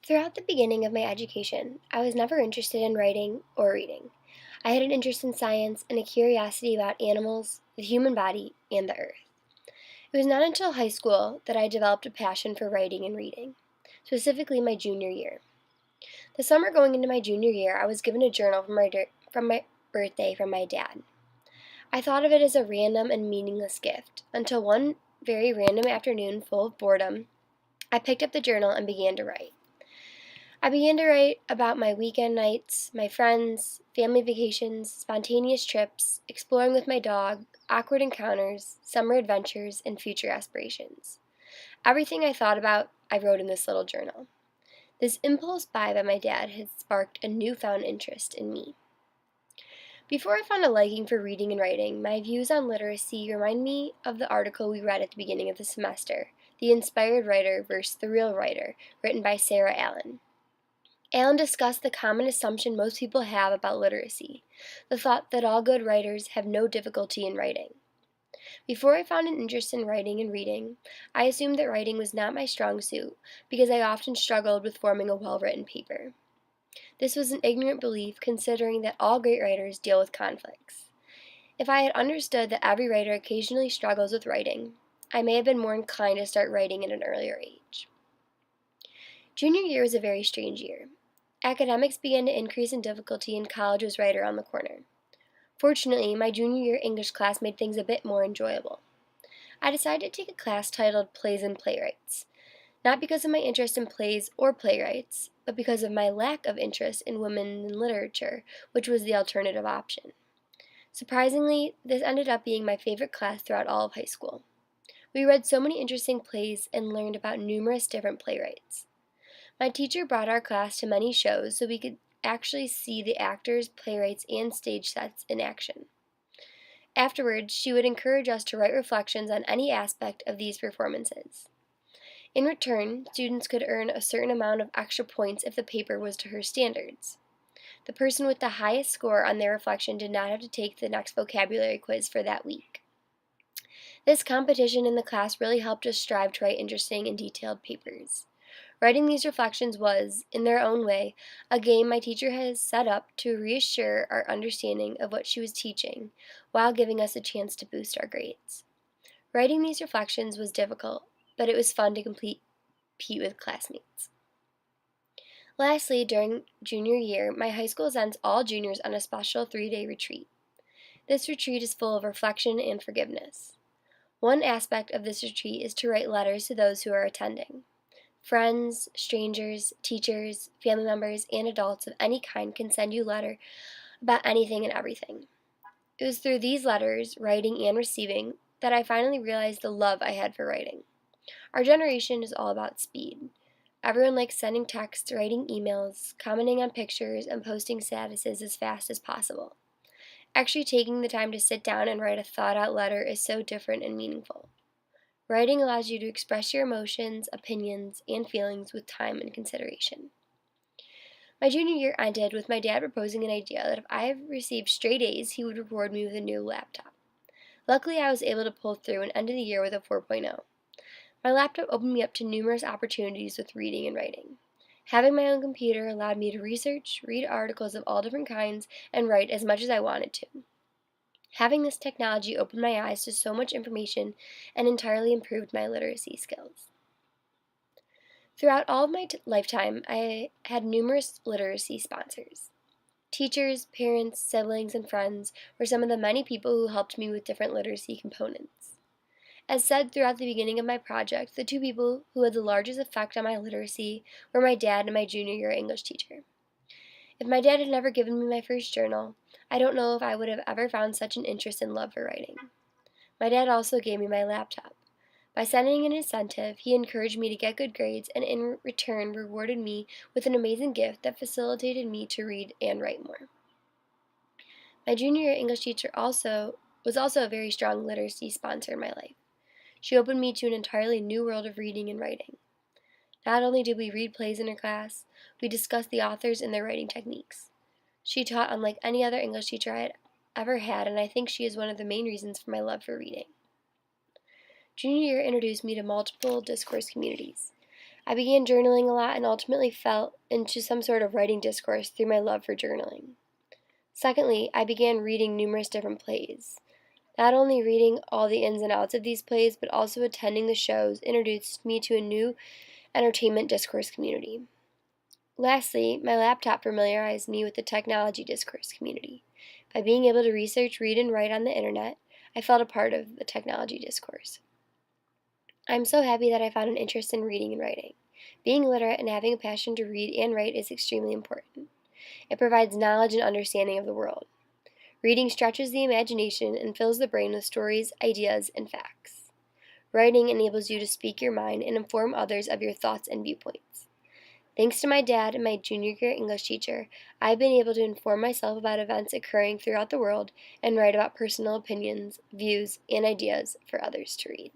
Throughout the beginning of my education, I was never interested in writing or reading. I had an interest in science and a curiosity about animals, the human body, and the earth. It was not until high school that I developed a passion for writing and reading, specifically my junior year. The summer going into my junior year, I was given a journal from my birthday from my dad. I thought of it as a random and meaningless gift until one very random afternoon full of boredom, I picked up the journal and began to write. I began to write about my weekend nights, my friends, family vacations, spontaneous trips, exploring with my dog, awkward encounters, summer adventures, and future aspirations. Everything I thought about, I wrote in this little journal. This impulse buy by my dad had sparked a newfound interest in me. Before I found a liking for reading and writing, my views on literacy remind me of the article we read at the beginning of the semester, The Inspired Writer versus the Real Writer, written by Sarah Allen. Allen discussed the common assumption most people have about literacy, the thought that all good writers have no difficulty in writing. Before I found an interest in writing and reading, I assumed that writing was not my strong suit because I often struggled with forming a well-written paper. This was an ignorant belief considering that all great writers deal with conflicts. If I had understood that every writer occasionally struggles with writing, I may have been more inclined to start writing at an earlier age. Junior year was a very strange year. Academics began to increase in difficulty and college was right around the corner. Fortunately, my junior year English class made things a bit more enjoyable. I decided to take a class titled Plays and Playwrights, not because of my interest in plays or playwrights, but because of my lack of interest in women in literature, which was the alternative option. Surprisingly, this ended up being my favorite class throughout all of high school. We read so many interesting plays and learned about numerous different playwrights. My teacher brought our class to many shows so we could actually see the actors, playwrights, and stage sets in action. Afterwards, she would encourage us to write reflections on any aspect of these performances. In return, students could earn a certain amount of extra points if the paper was to her standards. The person with the highest score on their reflection did not have to take the next vocabulary quiz for that week. This competition in the class really helped us strive to write interesting and detailed papers. Writing these reflections was, in their own way, a game my teacher has set up to reassure our understanding of what she was teaching, while giving us a chance to boost our grades. Writing these reflections was difficult, but it was fun to compete with classmates. Lastly, during junior year, my high school sends all juniors on a special 3-day retreat. This retreat is full of reflection and forgiveness. One aspect of this retreat is to write letters to those who are attending. Friends, strangers, teachers, family members, and adults of any kind can send you a letter about anything and everything. It was through these letters, writing and receiving, that I finally realized the love I had for writing. Our generation is all about speed. Everyone likes sending texts, writing emails, commenting on pictures, and posting statuses as fast as possible. Actually taking the time to sit down and write a thought-out letter is so different and meaningful. Writing allows you to express your emotions, opinions, and feelings with time and consideration. My junior year ended with my dad proposing an idea that if I received straight A's, he would reward me with a new laptop. Luckily, I was able to pull through and ended the year with a 4.0. My laptop opened me up to numerous opportunities with reading and writing. Having my own computer allowed me to research, read articles of all different kinds, and write as much as I wanted to. Having this technology opened my eyes to so much information and entirely improved my literacy skills. Throughout all of my lifetime, I had numerous literacy sponsors. Teachers, parents, siblings, and friends were some of the many people who helped me with different literacy components. As said throughout the beginning of my project, the two people who had the largest effect on my literacy were my dad and my junior year English teacher. If my dad had never given me my first journal, I don't know if I would have ever found such an interest and love for writing. My dad also gave me my laptop. By sending an incentive, he encouraged me to get good grades and in return rewarded me with an amazing gift that facilitated me to read and write more. My junior year English teacher was also a very strong literacy sponsor in my life. She opened me to an entirely new world of reading and writing. Not only did we read plays in her class, we discussed the authors and their writing techniques. She taught unlike any other English teacher I had ever had, and I think she is one of the main reasons for my love for reading. Junior year introduced me to multiple discourse communities. I began journaling a lot and ultimately fell into some sort of writing discourse through my love for journaling. Secondly, I began reading numerous different plays. Not only reading all the ins and outs of these plays, but also attending the shows introduced me to a new entertainment discourse community. Lastly, my laptop familiarized me with the technology discourse community. By being able to research, read, and write on the internet, I felt a part of the technology discourse. I'm so happy that I found an interest in reading and writing. Being literate and having a passion to read and write is extremely important. It provides knowledge and understanding of the world. Reading stretches the imagination and fills the brain with stories, ideas, and facts. Writing enables you to speak your mind and inform others of your thoughts and viewpoints. Thanks to my dad and my junior year English teacher, I've been able to inform myself about events occurring throughout the world and write about personal opinions, views, and ideas for others to read.